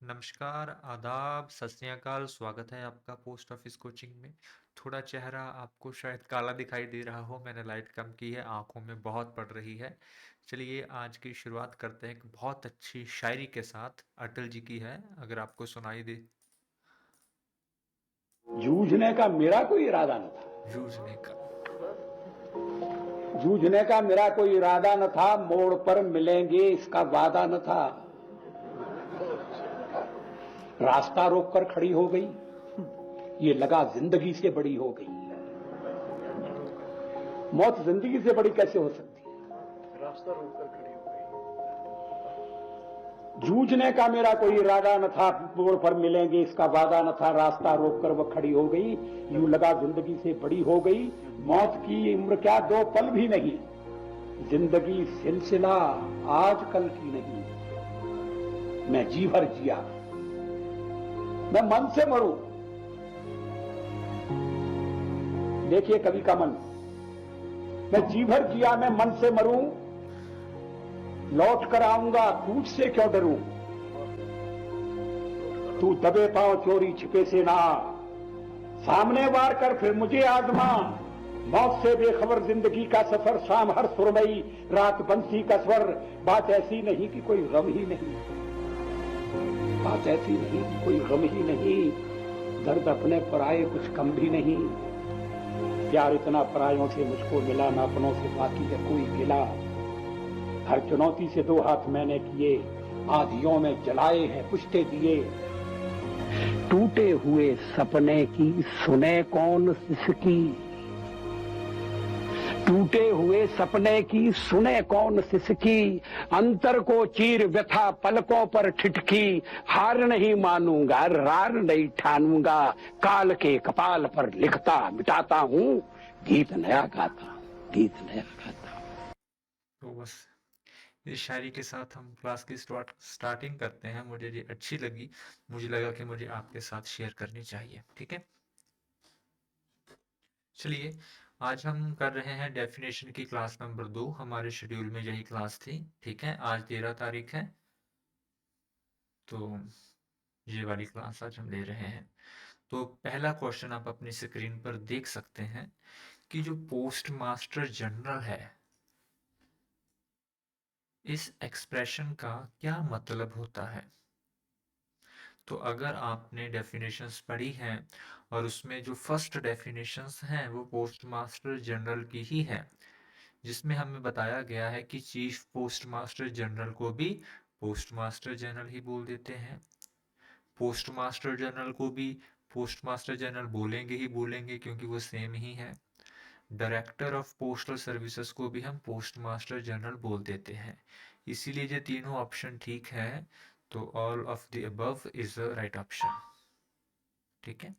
नमस्कार, आदाब, सत श्री अकाल, स्वागत है आपका पोस्ट ऑफिस कोचिंग में। थोड़ा चेहरा आपको शायद काला दिखाई दे रहा हो, मैंने लाइट कम की है, आंखों में बहुत पड़ रही है। चलिए आज की शुरुआत करते हैं एक बहुत अच्छी शायरी के साथ, अटल जी की है, अगर आपको सुनाई दे। जूझने का मेरा कोई इरादा न था। जूझने का। जूझने का मेरा कोई इरादा न था, मोड़ पर मिलेंगे इसका वादा न था। रास्ता रोककर खड़ी हो गई, ये लगा जिंदगी से बड़ी हो गई। मौत जिंदगी से बड़ी कैसे हो सकती है? रास्ता रोककर खड़ी हो गई। जूझने का मेरा कोई इरादा न था, मोड़ पर मिलेंगे इसका वादा न था। रास्ता रोककर वह खड़ी हो गई, यूं लगा जिंदगी से बड़ी हो गई। मौत की उम्र क्या दो पल भी नहीं, जिंदगी सिलसिला आज कल की नहीं। मैं जी भर जिया, मैं मन से मरूं। देखिए कवि का मन, मैं जी भर जिया मैं मन से मरूं, लौट कर आऊंगा तुझसे क्यों डरूं। तू दबे पांव चोरी छिपे से ना, सामने वार कर फिर मुझे आजमा। मौत से बेखबर जिंदगी का सफर, शाम हर सुरमई रात बंसी का स्वर। बात ऐसी नहीं कि कोई गम ही नहीं, बात ऐसी नहीं कि कोई गम ही नहीं। दर्द अपने पराये कुछ कम भी नहीं। प्यार इतना परायों से मुझको मिला, ना अपनों से बाकी है कोई गिला। हर चुनौती से दो हाथ मैंने किए, आंधियों में जलाए हैं पुश्ते दिए। टूटे हुए सपने की सुने कौन सिसकी, टूटे हुए सपने की सुने कौन सिसकी। अंतर को चीर व्यथा पलकों पर ठिठकी, हार नहीं मानूंगा रार नहीं ठानूंगा। काल के कपाल पर लिखता मिटाता हूँ, गीत नया गाता, गीत नया गाता। तो बस इस शायरी के साथ हम क्लास की स्टार्टिंग करते हैं। मुझे ये अच्छी लगी, मुझे लगा कि मुझे आपके साथ शेयर करनी चाहिए। ठीक है, चलिए आज हम कर रहे हैं डेफिनेशन की क्लास नंबर 2। हमारे शेड्यूल में यही क्लास थी। ठीक है, आज 13 तारीख है, तो ये वाली क्लास आज हम ले रहे हैं। तो पहला क्वेश्चन आप अपनी स्क्रीन पर देख सकते हैं कि जो पोस्ट मास्टर जनरल है, इस एक्सप्रेशन का क्या मतलब होता है। तो अगर आपने डेफिनेशंस पढ़ी हैं और उसमें जो फर्स्ट डेफिनेशंस हैं वो पोस्ट मास्टर जनरल की ही है, जिसमें हमें बताया गया है कि चीफ पोस्ट मास्टर जनरल को भी पोस्ट मास्टर जनरल ही बोल देते हैं। पोस्ट मास्टर जनरल को भी पोस्ट मास्टर जनरल बोलेंगे ही बोलेंगे, क्योंकि वो सेम ही है। डायरेक्टर ऑफ पोस्टल सर्विसेज को भी हम पोस्ट मास्टर जनरल बोल देते हैं। इसीलिए ये तीनों ऑप्शन ठीक है, तो all of the above is the right option. ठीक है,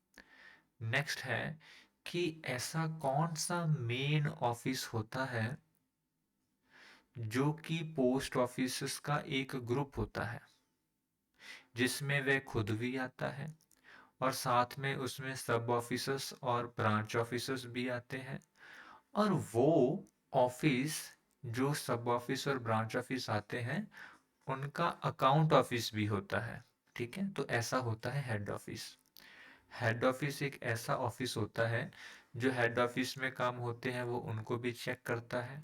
नेक्स्ट है कि ऐसा कौन सा मेन ऑफिस होता है जो कि पोस्ट ऑफिस का एक ग्रुप होता है, जिसमें वह खुद भी आता है और साथ में उसमें सब ऑफिसर्स और ब्रांच ऑफिसर्स भी आते हैं, और वो ऑफिस जो सब ऑफिस और ब्रांच ऑफिस आते हैं उनका अकाउंट ऑफिस भी होता है। ठीक है, तो ऐसा होता है हेड ऑफिस। हेड ऑफिस एक ऐसा ऑफिस होता है जो हेड ऑफिस में काम होते हैं वो उनको भी चेक करता है,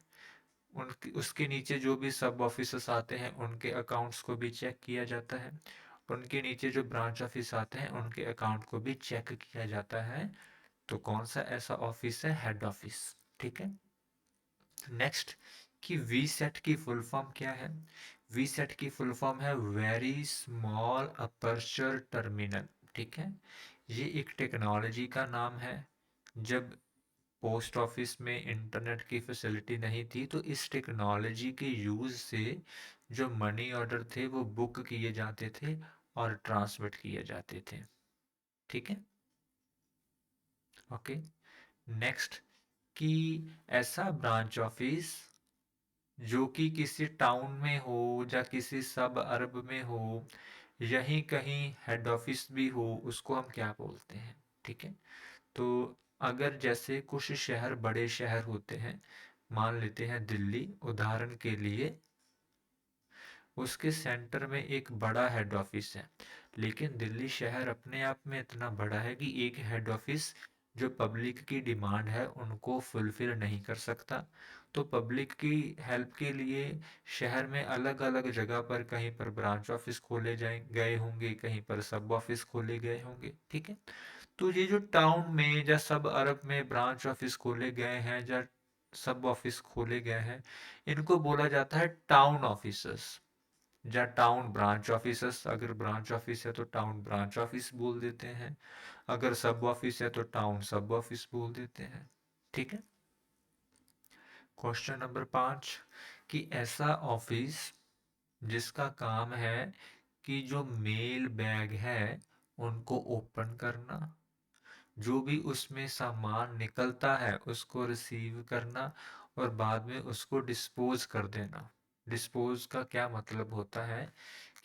उनके उसके नीचे जो भी सब ऑफिसर्स आते हैं उनके अकाउंट्स को भी चेक किया जाता है, उनके नीचे जो ब्रांच ऑफिस आते हैं उनके अकाउंट को भी चेक किया जाता है। तो कौन सा ऐसा ऑफिस है? Head office. ठीक है, नेक्स्ट कि वी सेट की फुल फॉर्म क्या है। वी सेट की फुल फॉर्म है वेरी स्मॉल अपर्चर टर्मिनल। ठीक है, ये एक टेक्नोलॉजी का नाम है। जब पोस्ट ऑफिस में इंटरनेट की फैसिलिटी नहीं थी तो इस टेक्नोलॉजी के यूज से जो मनी ऑर्डर थे वो बुक किए जाते थे और ट्रांसमिट किए जाते थे। ठीक है, ओके, नेक्स्ट कि ऐसा ब्रांच ऑफिस जो कि किसी टाउन में हो या किसी सब अर्ब में हो, यहीं कहीं हेड ऑफिस भी हो, उसको हम क्या बोलते हैं? ठीक है, तो अगर जैसे कुछ शहर बड़े शहर होते हैं, मान लेते हैं दिल्ली उदाहरण के लिए, उसके सेंटर में एक बड़ा हेड ऑफिस है। लेकिन दिल्ली शहर अपने आप में इतना बड़ा है कि एक हेड ऑफिस जो पब्लिक की डिमांड है उनको फुलफिल नहीं कर सकता। तो पब्लिक की हेल्प के लिए शहर में अलग अलग जगह पर कहीं पर ब्रांच ऑफिस खोले जाए गए होंगे, कहीं पर सब ऑफिस खोले गए होंगे। ठीक है। तो ये जो टाउन में या सब अरब में ब्रांच ऑफिस खोले गए हैं या सब ऑफिस खोले गए हैं, इनको बोला जाता है टाउन ऑफिसर्स या टाउन ब्रांच ऑफिसर्स। अगर ब्रांच ऑफिस है तो टाउन ब्रांच ऑफिस बोल देते हैं, अगर सब ऑफिस है तो टाउन सब ऑफिस बोल देते हैं। ठीक है। क्वेश्चन नंबर 5, कि ऐसा ऑफिस जिसका काम है कि जो मेल बैग है उनको ओपन करना, जो भी उसमें सामान निकलता है उसको रिसीव करना और बाद में उसको डिस्पोज कर देना। डिस्पोज का क्या मतलब होता है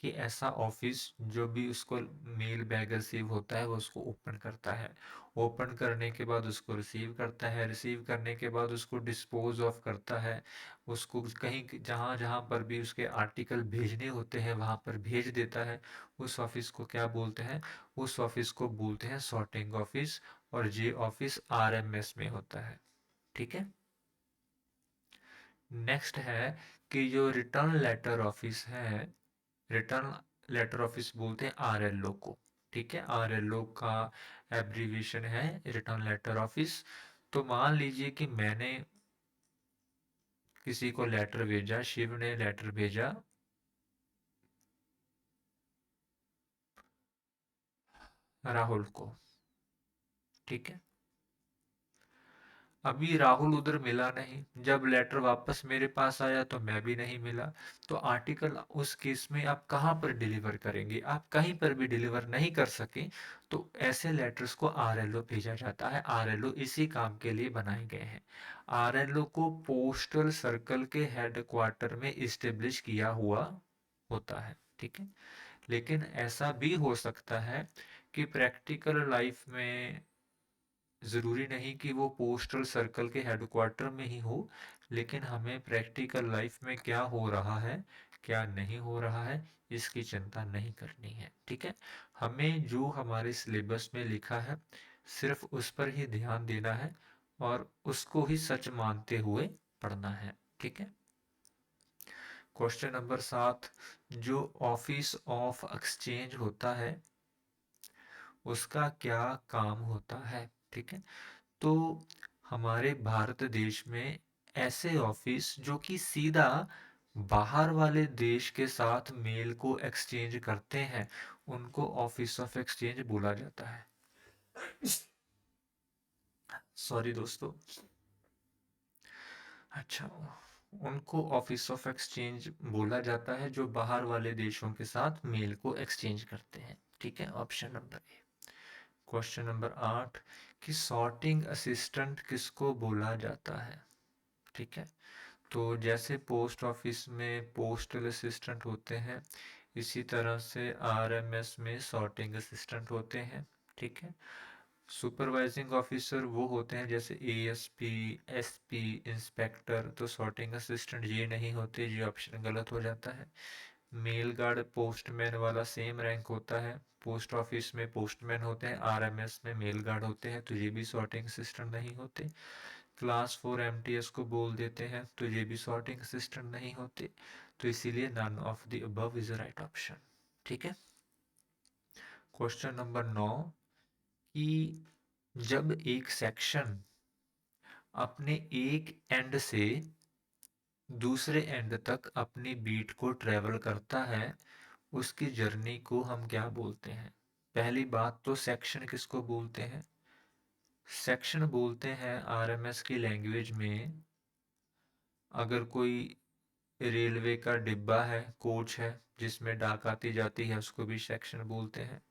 कि ऐसा ऑफिस जो भी उसको मेल बैग रिसीव होता है वो उसको ओपन करता है, ओपन करने के बाद उसको रिसीव करता है, रिसीव करने के बाद उसको डिस्पोज ऑफ करता है, उसको कहीं जहाँ जहाँ पर भी उसके आर्टिकल भेजने होते हैं वहाँ पर भेज देता है। उस ऑफिस को क्या बोलते हैं? उस ऑफिस को बोलते हैं सॉर्टिंग ऑफिस, और ये ऑफिस आरएमएस में होता है। ठीक है। नेक्स्ट है कि जो रिटर्न लेटर ऑफिस है, रिटर्न लेटर ऑफिस बोलते हैं आरएलओ को। ठीक है। आरएलओ का एब्रीविएशन है रिटर्न लेटर ऑफिस। तो मान लीजिए कि मैंने किसी को लेटर भेजा, शिव ने लेटर भेजा राहुल को। ठीक है। अभी राहुल उधर मिला नहीं, जब लेटर वापस मेरे पास आया तो मैं भी नहीं मिला। तो आर्टिकल उस केस में आप कहाँ पर डिलीवर करेंगे? आप कहीं पर भी डिलीवर नहीं कर सके, तो ऐसे लेटर्स को आरएलओ भेजा जाता है। आरएलओ इसी काम के लिए बनाए गए हैं। आरएलओ को पोस्टल सर्कल के हेडक्वार्टर में इस्टेब्लिश किया हुआ होता है। ठीक है। लेकिन ऐसा भी हो सकता है कि प्रैक्टिकल लाइफ में ज़रूरी नहीं कि वो पोस्टल सर्कल के हेडक्वार्टर में ही हो, लेकिन हमें प्रैक्टिकल लाइफ में क्या हो रहा है, क्या नहीं हो रहा है, इसकी चिंता नहीं करनी है। ठीक है। हमें जो हमारे सिलेबस में लिखा है सिर्फ उस पर ही ध्यान देना है और उसको ही सच मानते हुए पढ़ना है। ठीक है। क्वेश्चन नंबर 7, जो ऑफिस ऑफ एक्सचेंज होता है उसका क्या काम होता है? ठीक है। तो हमारे भारत देश में ऐसे ऑफिस जो कि सीधा बाहर वाले देश के साथ मेल को एक्सचेंज करते हैं उनको ऑफिस ऑफ एक्सचेंज बोला जाता है। सॉरी दोस्तों। अच्छा, उनको ऑफिस ऑफ एक्सचेंज बोला जाता है जो बाहर वाले देशों के साथ मेल को एक्सचेंज करते हैं। ठीक है। Option number A. Question number 8, कि सॉर्टिंग असिस्टेंट किसको बोला जाता है? ठीक है। तो जैसे पोस्ट ऑफिस में पोस्टल असिस्टेंट होते हैं, इसी तरह से आरएमएस में सॉर्टिंग असिस्टेंट होते हैं। ठीक है। सुपरवाइजिंग ऑफिसर वो होते हैं जैसे एएसपी, एसपी, इंस्पेक्टर। तो सॉर्टिंग असिस्टेंट ये नहीं होते, ये ऑप्शन गलत हो जाता है। मेल गार्ड पोस्टमैन वाला सेम रैंक होता है। पोस्ट ऑफिस में पोस्टमैन होते हैं, आरएमएस में मेल गार्ड होते हैं, तो ये भी सॉर्टिंग असिस्टेंट नहीं होते। क्लास 4 एमटीएस को बोल देते हैं, तो ये भी सॉर्टिंग असिस्टेंट नहीं होते। तो इसीलिए none of the above is right option. ठीक है। क्वेश्चन नंबर 9, कि जब एक सेक्शन अपने एक एंड से दूसरे एंड तक अपनी बीट को ट्रेवल करता है उसकी जर्नी को हम क्या बोलते हैं? पहली बात तो सेक्शन किसको बोलते हैं? सेक्शन बोलते हैं आरएमएस की लैंग्वेज में, अगर कोई रेलवे का डिब्बा है, कोच है जिसमें डाक आती जाती है, उसको भी सेक्शन बोलते हैं।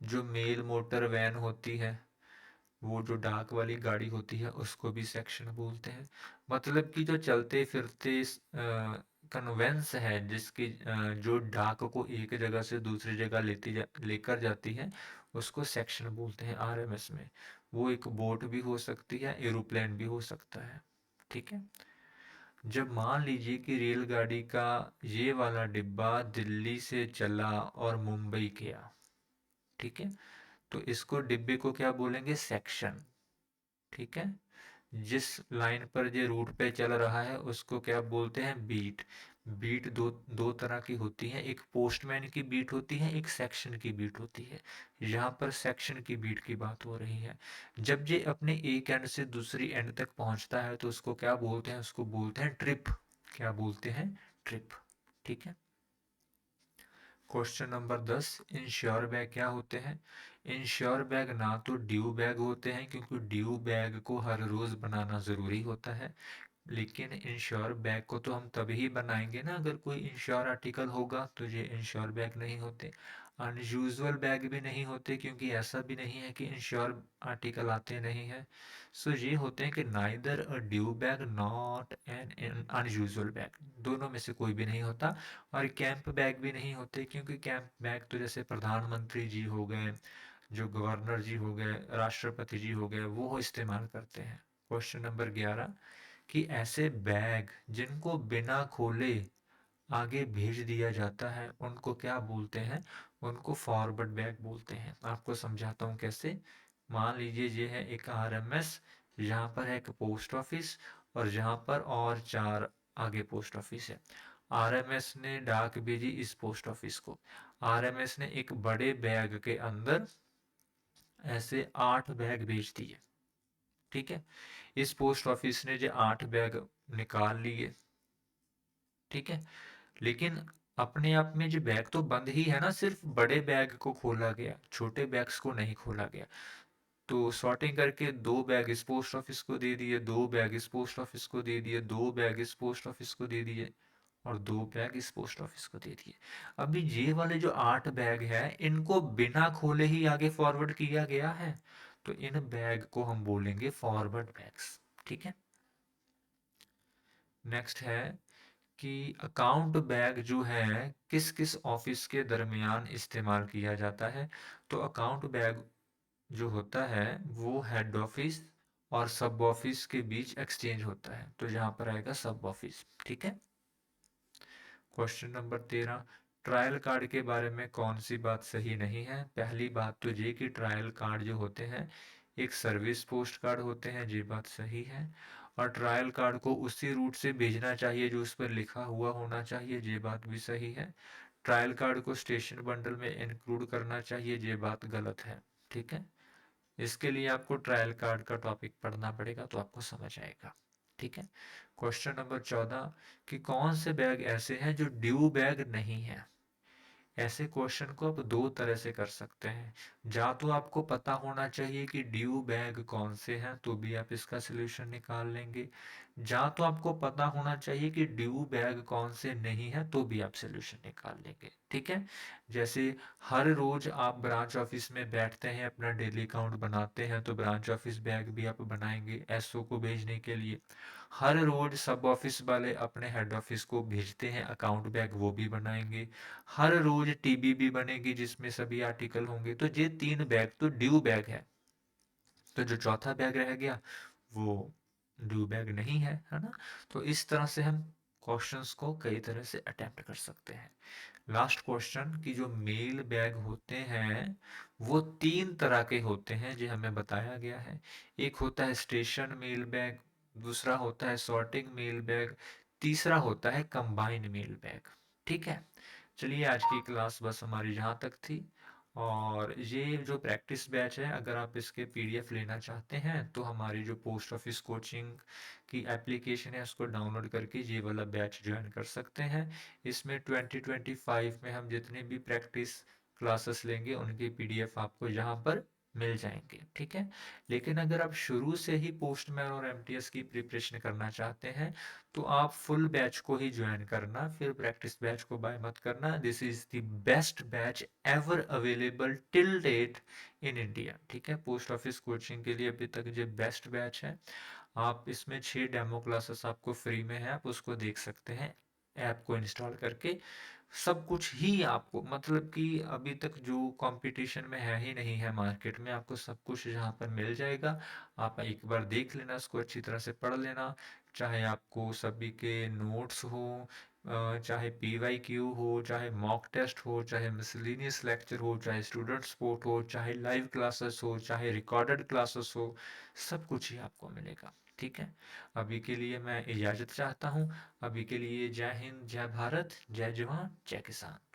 जो मेल मोटर वैन होती है, वो जो डाक वाली गाड़ी होती है, उसको भी सेक्शन बोलते हैं। मतलब कि जो चलते फिरते कन्वेंस है जिसकी जो डाक को एक जगह से दूसरी जगह लेकर जाती है, उसको सेक्शन बोलते हैं आरएमएस में। वो एक बोट भी हो सकती है, एरोप्लेन भी हो सकता है। ठीक है। जब मान लीजिए कि रेलगाड़ी का ये वाला डिब्बा दिल्ली से चला और मुंबई गया, ठीक है, तो इसको डिब्बे को क्या बोलेंगे? सेक्शन। ठीक है, जिस लाइन पर ये रूट पे चल रहा है उसको क्या बोलते हैं? बीट। बीट दो दो तरह की होती है, एक पोस्टमैन की बीट होती है, एक सेक्शन की बीट होती है। यहाँ पर सेक्शन की बीट की बात हो रही है। जब ये अपने एक एंड से दूसरी एंड तक पहुंचता है तो उसको क्या बोलते हैं? उसको बोलते हैं ट्रिप। क्या बोलते हैं? ट्रिप। ठीक है। क्वेश्चन नंबर 10, इंश्योर बैग क्या होते हैं? इंश्योर बैग ना तो ड्यू बैग होते हैं, क्योंकि ड्यू बैग को हर रोज बनाना जरूरी होता है। लेकिन इंश्योर बैग को तो हम तभी बनाएंगे ना अगर कोई इंश्योर आर्टिकल होगा, तो ये इंश्योर बैग नहीं होते। अनयूजुअल बैग भी नहीं होते, क्योंकि ऐसा भी नहीं है कि इंश्योर आर्टिकल आते नहीं है। सो ये होते हैं कि neither a due bag not an unusual bag, दोनों में से कोई भी नहीं होता। और कैंप बैग भी नहीं होते, क्योंकि कैंप बैग तो जैसे प्रधानमंत्री जी हो गए, जो गवर्नर जी हो गए, राष्ट्रपति जी हो गए, वो इस्तेमाल करते हैं। क्वेश्चन नंबर 11, कि ऐसे बैग जिनको बिना खोले आगे भेज दिया जाता है उनको क्या बोलते हैं? उनको फॉरवर्ड बैग बोलते हैं। आपको समझाता हूँ कैसे। मान लीजिए ये है एक आरएमएस, यहाँ पर है एक पोस्ट ऑफिस, और यहाँ पर और 4 आगे पोस्ट ऑफिस है। आरएमएस ने डाक भेजी इस पोस्ट ऑफिस को। आरएमएस ने एक बड़े बैग के अंदर ऐसे 8 बैग भेज दिए। ठीक है, इस पोस्ट ऑफिस ने जो 8 बैग निकाल लिए। ठीक है, लेकिन अपने आप में जो बैग तो बंद ही है ना, सिर्फ बड़े बैग को खोला गया, छोटे बैग्स को नहीं खोला गया। तो सॉर्टिंग करके 2 बैग इस पोस्ट ऑफिस को दे दिए, 2 बैग इस पोस्ट ऑफिस को दे दिए, 2 बैग इस पोस्ट ऑफिस को दे दिए, और 2 बैग इस पोस्ट ऑफिस को दे दिए। अभी ये वाले जो 8 बैग है इनको बिना खोले ही आगे फॉरवर्ड किया गया है, तो इन बैग को हम बोलेंगे फॉरवर्ड बैग्स। ठीक है। नेक्स्ट है कि अकाउंट बैग जो है किस किस ऑफिस के दरमियान इस्तेमाल किया जाता है? तो अकाउंट बैग जो होता है वो हेड ऑफिस और सब ऑफिस के बीच एक्सचेंज होता है, तो यहाँ पर आएगा सब ऑफिस। ठीक है। क्वेश्चन नंबर 13, ट्रायल कार्ड के बारे में कौन सी बात सही नहीं है? पहली बात तो ये कि ट्रायल कार्ड जो होते हैं एक सर्विस पोस्ट कार्ड होते हैं, ये बात सही है। और ट्रायल कार्ड को उसी रूट से भेजना चाहिए जो उस पर लिखा हुआ होना चाहिए, ये बात भी सही है। ट्रायल कार्ड को स्टेशन बंडल में इंक्लूड करना चाहिए, ये बात गलत है। ठीक है, इसके लिए आपको ट्रायल कार्ड का टॉपिक पढ़ना पड़ेगा तो आपको समझ आएगा। ठीक है। क्वेश्चन नंबर 14, कि कौन से बैग ऐसे हैं जो ड्यू बैग नहीं है? ऐसे क्वेश्चन को आप दो तरह से कर सकते हैं। या तो आपको पता होना चाहिए कि ड्यू बैग कौन से हैं, तो भी आप इसका सलूशन निकाल लेंगे। या तो आपको पता होना चाहिए कि ड्यू बैग कौन से नहीं है, तो भी आप सलूशन निकाल लेंगे। ठीक है। जैसे हर रोज आप ब्रांच ऑफिस में बैठते हैं, अपना डेली अकाउंट बनाते हैं, तो ब्रांच ऑफिस बैग भी आप बनाएंगे एसओ को भेजने के लिए। हर रोज सब ऑफिस वाले अपने हेड ऑफिस को भेजते हैं अकाउंट बैग, वो भी बनाएंगे। हर रोज टीबी भी बनेगी जिसमें सभी आर्टिकल होंगे। तो ये 3 बैग तो ड्यू बैग है, तो जो चौथा बैग रह गया वो ड्यू बैग नहीं है ना। तो इस तरह से हम क्वेश्चंस को कई तरह से अटेम्प्ट कर सकते हैं। लास्ट क्वेश्चन, कि जो मेल बैग होते हैं वो 3 तरह के होते हैं जो हमें बताया गया है। एक होता है स्टेशन मेल बैग, दूसरा होता है सॉर्टिंग मेल बैग, तीसरा होता है कंबाइंड मेल बैग। ठीक है। चलिए, आज की क्लास बस हमारी यहाँ तक थी। और ये जो प्रैक्टिस बैच है, अगर आप इसके पीडीएफ लेना चाहते हैं तो हमारी जो पोस्ट ऑफिस कोचिंग की एप्लीकेशन है उसको डाउनलोड करके ये वाला बैच ज्वाइन कर सकते हैं। इसमें 2025 में हम जितने भी प्रैक्टिस क्लासेस लेंगे उनके पीडीएफ आपको यहाँ पर मिल जाएंगे। ठीक है। लेकिन अगर आप शुरू से ही पोस्टमैन और एमटीएस की प्रिपरेशन करना चाहते हैं तो आप फुल बैच को ही ज्वाइन करना, फिर प्रैक्टिस बैच को बाय मत करना। This is the best batch ever available till date in India. ठीक है, पोस्ट ऑफिस कोचिंग के लिए अभी तक ये बेस्ट बैच है। आप इसमें 6 डेमो क्लासेस आपको फ्री में है, आप उसको देख सकते हैं ऐप को इंस्टॉल करके। सब कुछ ही आपको, मतलब कि अभी तक जो कंपटीशन में है ही नहीं है मार्केट में, आपको सब कुछ यहाँ पर मिल जाएगा। आप एक बार देख लेना, उसको अच्छी तरह से पढ़ लेना। चाहे आपको सभी के नोट्स हो, चाहे PYQ हो, चाहे मॉक टेस्ट हो, चाहे मिसलेनियस लेक्चर हो, चाहे स्टूडेंट सपोर्ट हो, चाहे लाइव क्लासेस हो, चाहे रिकॉर्डेड क्लासेस हो, सब कुछ ही आपको मिलेगा। ठीक है, अभी के लिए मैं इजाज़त चाहता हूँ। अभी के लिए जय हिंद, जय भारत, जय जवान, जय किसान।